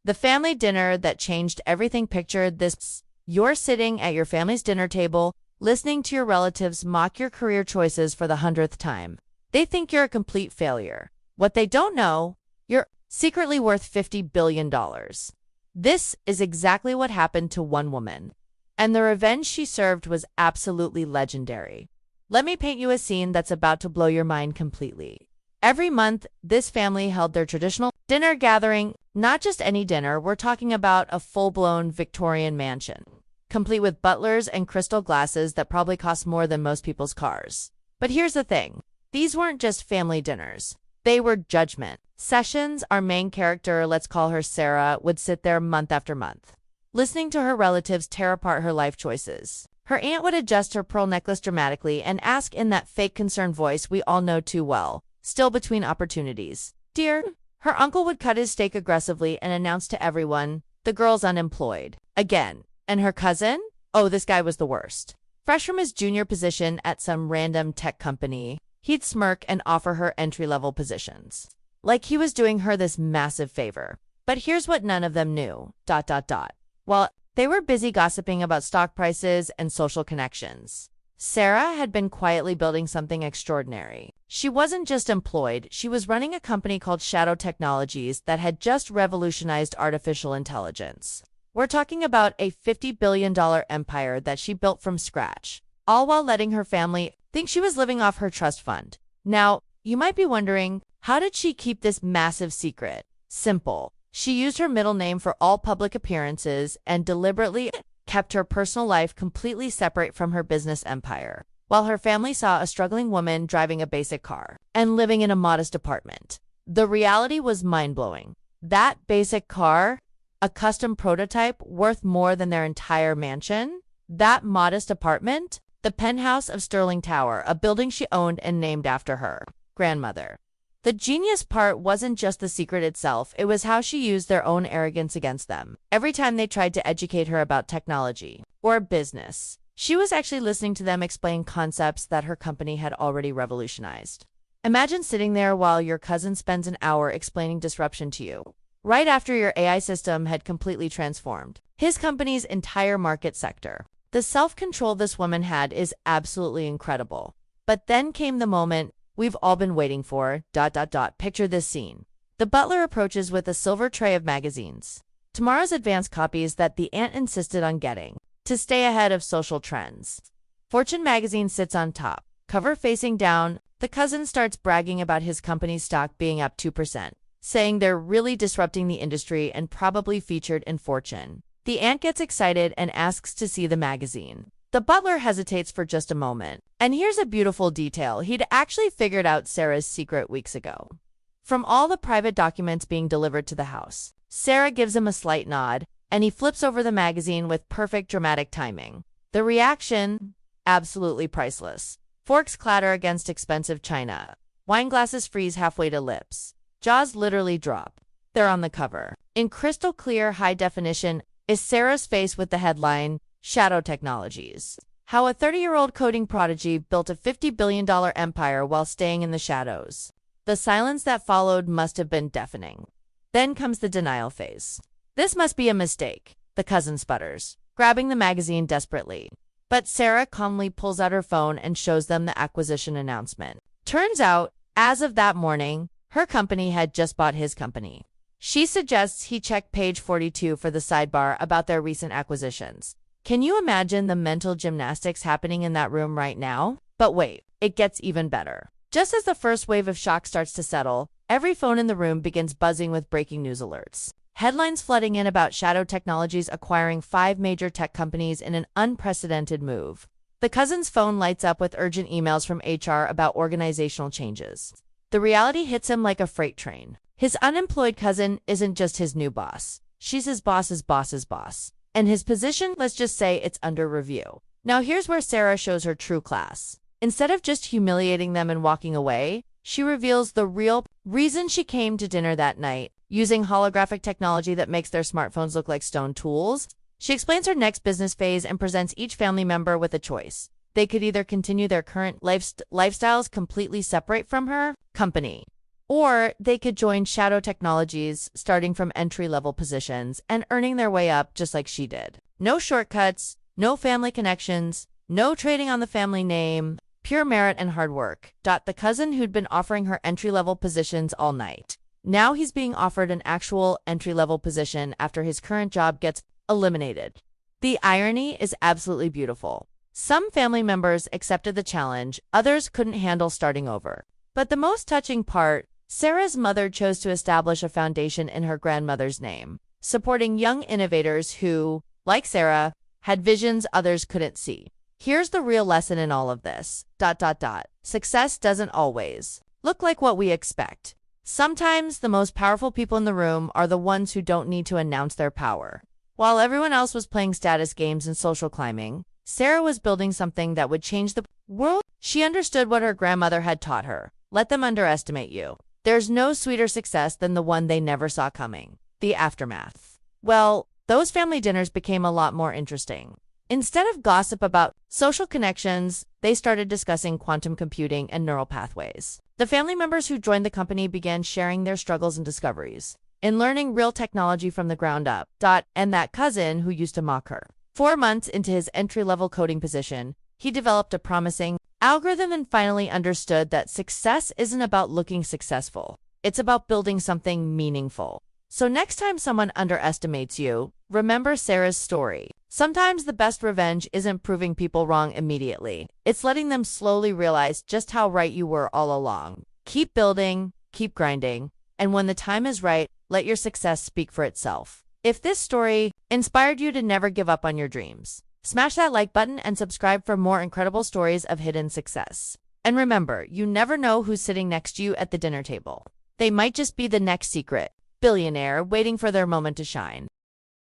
The family dinner that changed everything. Picture this. You're sitting at your family's dinner table, listening to your relatives mock your career choices for the 100th time. They think you're a complete failure. What they don't know, you're secretly worth $50 billion. This is exactly what happened to one woman. And the revenge she served was absolutely legendary. Let me paint you a scene that's about to blow your mind completely. Every month, this family held their traditional dinner gathering. Not just any dinner, we're talking about a full-blown Victorian mansion, complete with butlers and crystal glasses that probably cost more than most people's cars. But here's the thing. These weren't just family dinners. They were judgment sessions. Our main character, let's call her Sarah, would sit there month after month, listening to her relatives tear apart her life choices. Her aunt would adjust her pearl necklace dramatically and ask in that fake concerned voice we all know too well, still between opportunities, "Dear?" Her uncle would cut his steak aggressively and announce to everyone, "The girl's unemployed again." And her cousin? Oh, this guy was the worst. Fresh from his junior position at some random tech company, he'd smirk and offer her entry-level positions, like he was doing her this massive favor. But here's what none of them knew, ... While they were busy gossiping about stock prices and social connections, Sarah had been quietly building something extraordinary. She wasn't just employed, she was running a company called Shadow Technologies that had just revolutionized artificial intelligence. We're talking about a $50 billion empire that she built from scratch, all while letting her family think she was living off her trust fund. Now, you might be wondering, how did she keep this massive secret? Simple. She used her middle name for all public appearances and deliberately kept her personal life completely separate from her business empire, while her family saw a struggling woman driving a basic car and living in a modest apartment. The reality was mind-blowing. That basic car, a custom prototype worth more than their entire mansion. That modest apartment, the penthouse of Sterling Tower, a building she owned and named after her grandmother. The genius part wasn't just the secret itself, it was how she used their own arrogance against them. Every time they tried to educate her about technology or business, she was actually listening to them explain concepts that her company had already revolutionized. Imagine sitting there while your cousin spends an hour explaining disruption to you, right after your AI system had completely transformed his company's entire market sector. The self-control this woman had is absolutely incredible. But then came the moment we've all been waiting for, ... Picture this scene. The butler approaches with a silver tray of magazines, tomorrow's advance copies that the aunt insisted on getting to stay ahead of social trends. Fortune magazine sits on top, cover facing down. The cousin starts bragging about his company's stock being up 2%, saying they're really disrupting the industry and probably featured in Fortune. The aunt gets excited and asks to see the magazine. The butler hesitates for just a moment. And here's a beautiful detail. He'd actually figured out Sarah's secret weeks ago. From all the private documents being delivered to the house, Sarah gives him a slight nod, and he flips over the magazine with perfect dramatic timing. The reaction? Absolutely priceless. Forks clatter against expensive china. Wine glasses freeze halfway to lips. Jaws literally drop. They're on the cover. In crystal clear high definition is Sarah's face with the headline, Shadow Technologies. How a 30-year-old coding prodigy built a $50 billion empire while staying in the shadows. The silence that followed must have been deafening. Then comes the denial phase. "This must be a mistake," the cousin sputters, grabbing the magazine desperately. But Sarah calmly pulls out her phone and shows them the acquisition announcement. Turns out, as of that morning, her company had just bought his company. She suggests he check page 42 for the sidebar about their recent acquisitions. Can you imagine the mental gymnastics happening in that room right now? But wait, it gets even better. Just as the first wave of shock starts to settle, every phone in the room begins buzzing with breaking news alerts. Headlines flooding in about Shadow Technologies acquiring 5 major tech companies in an unprecedented move. The cousin's phone lights up with urgent emails from HR about organizational changes. The reality hits him like a freight train. His unemployed cousin isn't just his new boss. She's his boss's boss's boss. And his position, let's just say it's under review. Now here's where Sarah shows her true class. Instead of just humiliating them and walking away, she reveals the real reason she came to dinner that night, using holographic technology that makes their smartphones look like stone tools. She explains her next business phase and presents each family member with a choice. They could either continue their current lifestyles completely separate from her company, Or they could join shadow technologies, starting from entry-level positions and earning their way up just like she did. No shortcuts, no family connections, no trading on the family name, pure merit and hard work. The cousin who'd been offering her entry-level positions all night. Now he's being offered an actual entry-level position after his current job gets eliminated. The irony is absolutely beautiful. Some family members accepted the challenge, others couldn't handle starting over. But the most touching part, Sarah's mother chose to establish a foundation in her grandmother's name, supporting young innovators who, like Sarah, had visions others couldn't see. Here's the real lesson in all of this. Success doesn't always look like what we expect. Sometimes the most powerful people in the room are the ones who don't need to announce their power. While everyone else was playing status games and social climbing, Sarah was building something that would change the world. She understood what her grandmother had taught her. Let them underestimate you. There's no sweeter success than the one they never saw coming. The aftermath. Well, those family dinners became a lot more interesting. Instead of gossip about social connections, they started discussing quantum computing and neural pathways. The family members who joined the company began sharing their struggles and discoveries in learning real technology from the ground up. And that cousin who used to mock her. 4 months into his entry-level coding position, he developed a promising algorithm and finally understood that success isn't about looking successful. It's about building something meaningful. So next time someone underestimates you, remember Sarah's story. Sometimes the best revenge isn't proving people wrong immediately. It's letting them slowly realize just how right you were all along. Keep building, keep grinding, and when the time is right, let your success speak for itself. If this story inspired you to never give up on your dreams, smash that like button and subscribe for more incredible stories of hidden success. And remember, you never know who's sitting next to you at the dinner table. They might just be the next secret billionaire waiting for their moment to shine.